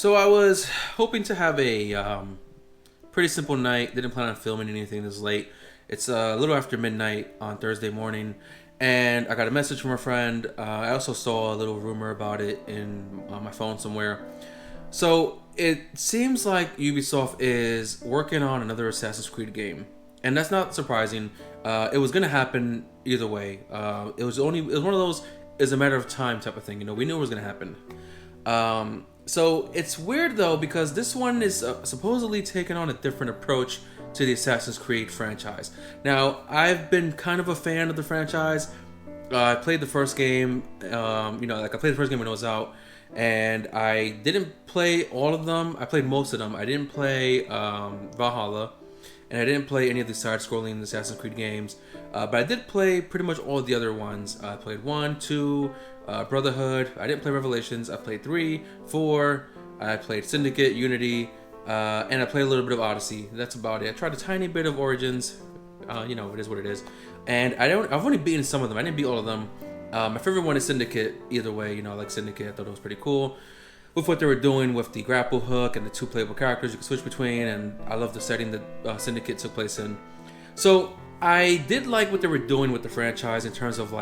So I was hoping to have a pretty simple night. Didn't plan on filming anything this late. It's a little after midnight on Thursday morning, and I got a message from a friend. I also saw a little rumor about it in on my phone somewhere. So it seems like Ubisoft is working on another Assassin's Creed game, and that's not surprising. It was gonna happen either way. It was one of those is a matter of time type of thing. You know, we knew it was gonna happen. So it's weird though because this one is supposedly taking on a different approach to the Assassin's Creed franchise. Now, I've been kind of a fan of the franchise. I played the first game, I played the first game when it was out, and I didn't play all of them. I played most of them. I didn't play Valhalla, and I didn't play any of the side-scrolling Assassin's Creed games, but I did play pretty much all the other ones. I played 1, 2, Brotherhood. I didn't play Revelations. I played 3, 4. I played Syndicate, Unity, and I played a little bit of Odyssey. That's about it. I tried a tiny bit of Origins. It is what it is. And I've only beaten some of them. I didn't beat all of them. My favorite one is Syndicate. Either way, I like Syndicate. I thought it was pretty cool with what they were doing with the grapple hook and the two playable characters you can switch between. And I love the setting that Syndicate took place in. So I did like what they were doing with the franchise in terms of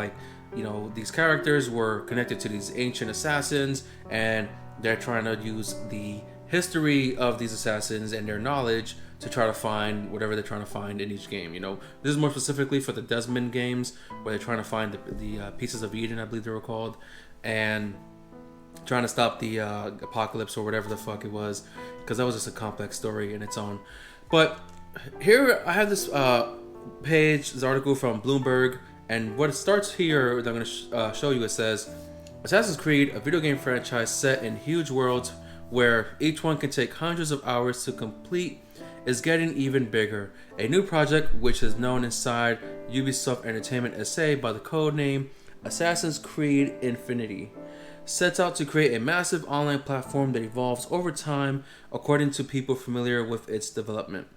these characters were connected to these ancient assassins, and they're trying to use the history of these assassins and their knowledge to try to find whatever they're trying to find in each game. This is more specifically for the Desmond games, where they're trying to find the pieces of Eden, I believe they were called, and trying to stop the apocalypse or whatever the fuck it was, because that was just a complex story in its own. But here I have this this article from Bloomberg. And what it starts here that I'm going to show you, it says, Assassin's Creed, a video game franchise set in huge worlds where each one can take hundreds of hours to complete, is getting even bigger. A new project, which is known inside Ubisoft Entertainment SA by the code name Assassin's Creed Infinity, sets out to create a massive online platform that evolves over time according to people familiar with its development.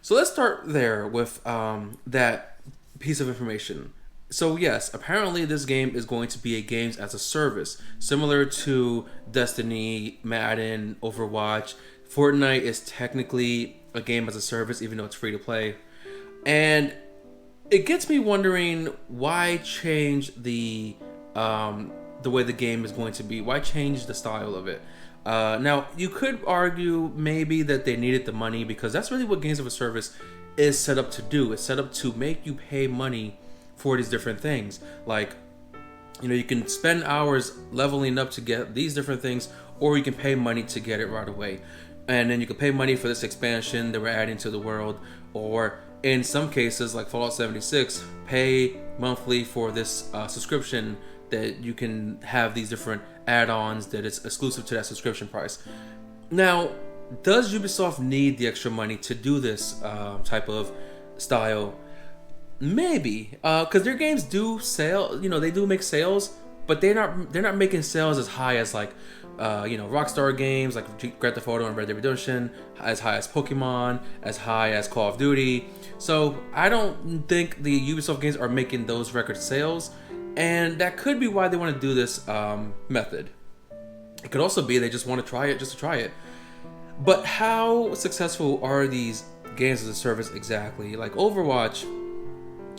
So let's start there with that piece of information. So yes, apparently this game is going to be a games as a service, similar to Destiny, Madden, Overwatch. Fortnite is technically a game as a service, even though it's free to play. And it gets me wondering, why change the way the game is going to be? Why change the style of it? Now, you could argue maybe that they needed the money, because that's really what games as a service is set up to do. It's set up to make you pay money for these different things. You can spend hours leveling up to get these different things, or you can pay money to get it right away. And then you can pay money for this expansion that we're adding to the world, or in some cases, like Fallout 76, pay monthly for this subscription that you can have these different add-ons that is exclusive to that subscription price. Now, does Ubisoft need the extra money to do this type of style? Maybe, because their games do sell. They do make sales, but they're not making sales as high as Rockstar games like Grand Theft Auto and Red Dead Redemption, as high as Pokemon, as high as Call of Duty. So I don't think the Ubisoft games are making those record sales, and that could be why they want to do this method. It could also be they just want to try it just to try it. But how successful are these games as a service exactly? Like Overwatch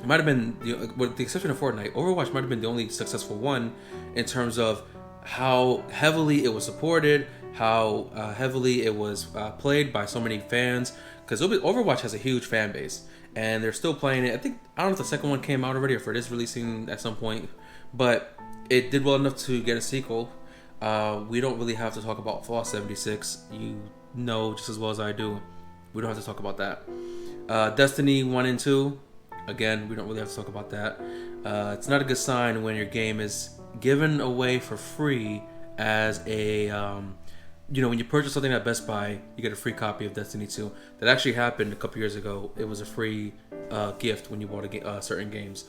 might have been, with the exception of Fortnite, Overwatch might have been the only successful one in terms of how heavily it was supported, how heavily it was played by so many fans. Because Overwatch has a huge fan base, and they're still playing it. I don't know if the second one came out already or if it is releasing at some point, but it did well enough to get a sequel. We don't really have to talk about Fallout 76. You know just as well as I do. We don't have to talk about that. Destiny 1 and 2. Again, we don't really have to talk about that. It's not a good sign when your game is given away for free as a, when you purchase something at Best Buy, you get a free copy of Destiny 2. That actually happened a couple years ago. It was a free gift when you bought certain games.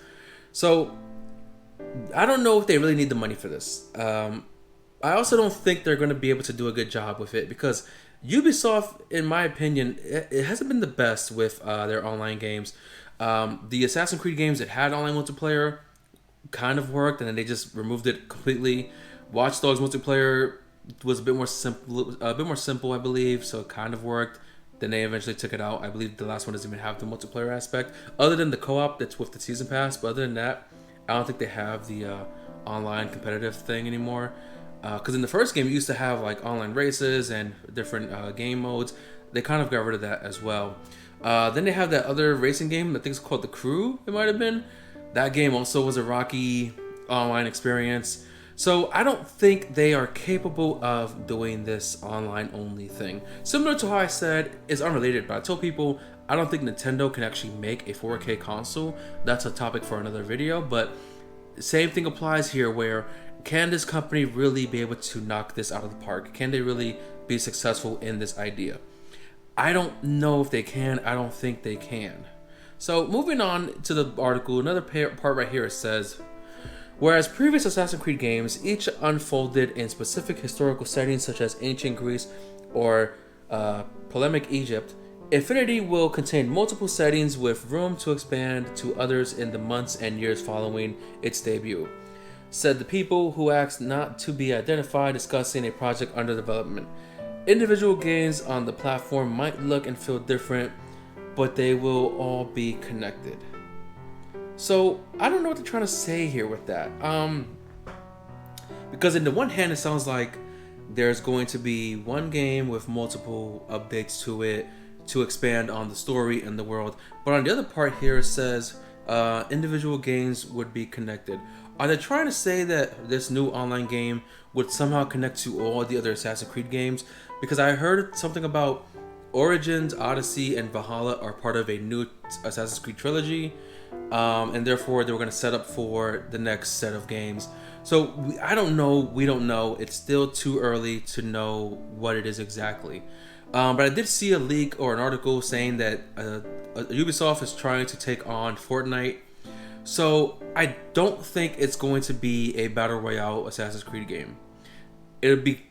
So, I don't know if they really need the money for this. I also don't think they're going to be able to do a good job with it, because Ubisoft, in my opinion, it hasn't been the best with their online games. The Assassin's Creed games that had online multiplayer kind of worked, and then they just removed it completely. Watch Dogs multiplayer was a bit more simple, I believe. So it kind of worked. Then they eventually took it out. I believe the last one doesn't even have the multiplayer aspect, other than the co-op that's with the season pass. But other than that, I don't think they have the online competitive thing anymore. Because in the first game, you used to have like online races and different game modes. They kind of got rid of that as well. Then they have that other racing game. I think it's called The Crew. It might have been. That game also was a rocky online experience. So I don't think they are capable of doing this online only thing. Similar to how I said, it's unrelated, but I told people I don't think Nintendo can actually make a 4K console. That's a topic for another video, but same thing applies here, where can this company really be able to knock this out of the park? Can they really be successful in this idea? I don't know if they can. I don't think they can. So moving on to the article, another part right here, it says, whereas previous Assassin's Creed games each unfolded in specific historical settings such as ancient Greece or polemic Egypt, Infinity will contain multiple settings with room to expand to others in the months and years following its debut, said the people who asked not to be identified discussing a project under development. Individual games on the platform might look and feel different, but they will all be connected. So I don't know what they're trying to say here with that. Because in the one hand, it sounds like there's going to be one game with multiple updates to it to expand on the story and the world. But on the other part here, it says individual games would be connected. Are they trying to say that this new online game would somehow connect to all the other Assassin's Creed games? Because I heard something about Origins, Odyssey, and Valhalla are part of a new Assassin's Creed trilogy, and therefore they were going to set up for the next set of games. So I don't know. We don't know. It's still too early to know what it is exactly. But I did see a leak or an article saying that Ubisoft is trying to take on Fortnite. So I don't think it's going to be a Battle Royale Assassin's Creed game. It would be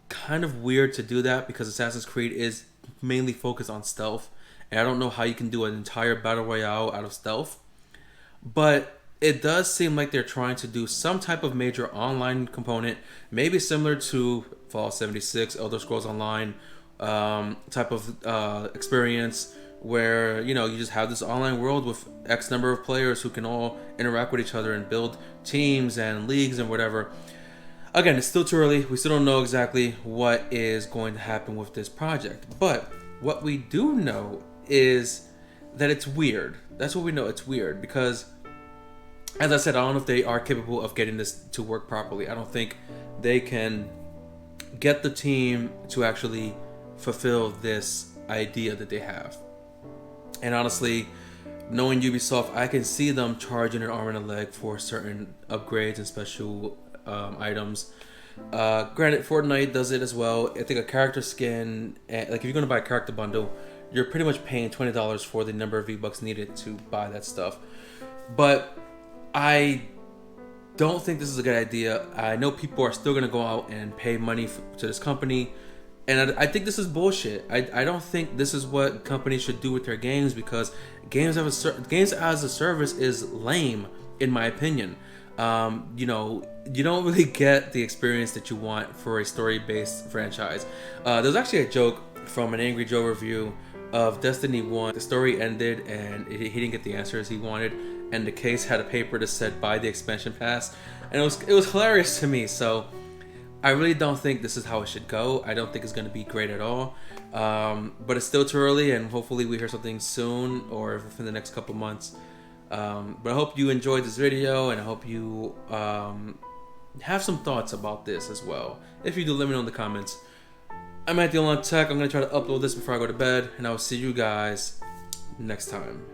kind of weird to do that because Assassin's Creed is mainly focused on stealth. And I don't know how you can do an entire Battle Royale out of stealth. But it does seem like they're trying to do some type of major online component, maybe similar to Fallout 76, Elder Scrolls Online type of experience, where you just have this online world with X number of players who can all interact with each other and build teams and leagues and whatever. Again, it's still too early. We still don't know exactly what is going to happen with this project. But what we do know is that it's weird. That's what we know. It's weird because, as I said, I don't know if they are capable of getting this to work properly. I don't think they can get the team to actually fulfill this idea that they have. And honestly, knowing Ubisoft, I can see them charging an arm and a leg for certain upgrades and special items. Granted, Fortnite does it as well. I think a character skin, like if you're going to buy a character bundle, you're pretty much paying $20 for the number of V-Bucks needed to buy that stuff. But I don't think this is a good idea. I know people are still going to go out and pay money to this company. And I think this is bullshit. I don't think this is what companies should do with their games, because games as a service is lame, in my opinion. You don't really get the experience that you want for a story-based franchise. There's actually a joke from an Angry Joe review of Destiny 1. The story ended and he didn't get the answers he wanted, and the case had a paper that said buy the expansion pass, and it was hilarious to me. So I really don't think this is how it should go. I don't think it's going to be great at all. But it's still too early, and hopefully we hear something soon or within the next couple months. But I hope you enjoyed this video, and I hope you have some thoughts about this as well. If you do, let me know in the comments. I'm at the Olan Tech. I'm going to try to upload this before I go to bed, and I will see you guys next time.